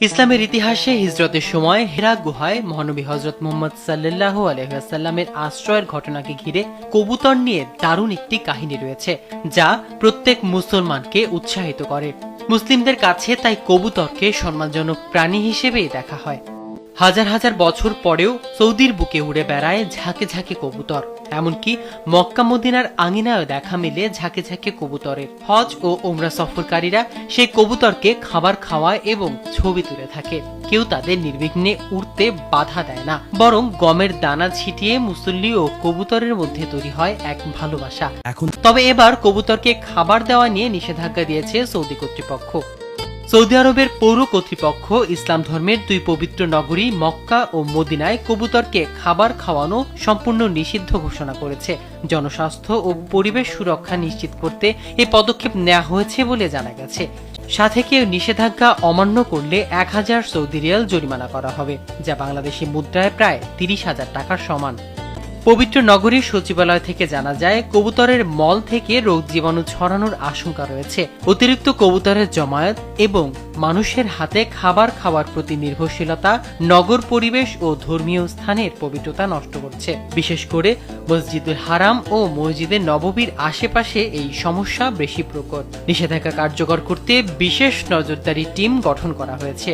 ইসলামের ইতিহাসে হিজরতের সময় হেরা গুহায় মহানবী হযরত মুহাম্মদ সাল্লাল্লাহু আলাইহি ওয়াসাল্লামের আশ্রয়ের ঘটনাকে ঘিরে কবুতর নিয়ে দারুণ একটি কাহিনী রয়েছে, যা প্রত্যেক মুসলমানকে উৎসাহিত করে। মুসলিমদের কাছে তাই কবুতরকে সম্মানজনক প্রাণী হিসেবেই দেখা হয়। হাজার হাজার বছর পরেও সৌদির বুকে উড়ে বেড়ায় ঝাঁকে ঝাঁকে কবুতর। এমনকি মক্কা মদিনার আঙিনায় দেখা মিলে ঝাঁকে ঝাঁকে কবুতরের। হজ ও উমরা সফরকারীরা সেই কবুতরকে খাবার খাওয়ায় এবং ছবি তুলে থাকে। কেউ তাদের নির্বিঘ্নে উড়তে বাধা দেয় না, বরং গমের দানা ছিটিয়ে মুসল্লি ও কবুতরের মধ্যে তৈরি হয় এক ভালোবাসা। তবে এবার কবুতরকে খাবার দেওয়া নিয়ে নিষেধাজ্ঞা দিয়েছে সৌদি কর্তৃপক্ষ। সৌদি আরবের পৌর কর্তৃপক্ষ ইসলাম ধর্মের দুই পবিত্র নগরী মক্কা ও মদিনায় কবুতরকে খাবার খাওয়ানো সম্পূর্ণ নিষিদ্ধ ঘোষণা করেছে। জনস্বাস্থ্য ও পরিবেশ সুরক্ষা নিশ্চিত করতে এই পদক্ষেপ নেওয়া হয়েছে বলে জানা গেছে। সাথে কেউ নিষেধাজ্ঞা অমান্য করলে 1000 সৌদি রিয়াল জরিমানা করা হবে, যা বাংলাদেশি মুদ্রায় প্রায় 30,000 টাকার সমান। পবিত্র নগরীর সচিবালয় থেকে জানা যায়, কবুতরের মল থেকে রোগ জীবাণু ছড়ানোর আশঙ্কা রয়েছে। অতিরিক্ত কবুতরের জমায়েত এবং মানুষের হাতে খাবার খাওয়ার প্রতি নির্ভরশীলতা নগর পরিবেশ ও ধর্মীয় স্থানের পবিত্রতা নষ্ট করছে। বিশেষ করে মসজিদুল হারাম ও মসজিদে নববীর আশেপাশে এই সমস্যা বেশি প্রকট। নিষেধাজ্ঞা কার্যকর করতে বিশেষ নজরদারি টিম গঠন করা হয়েছে।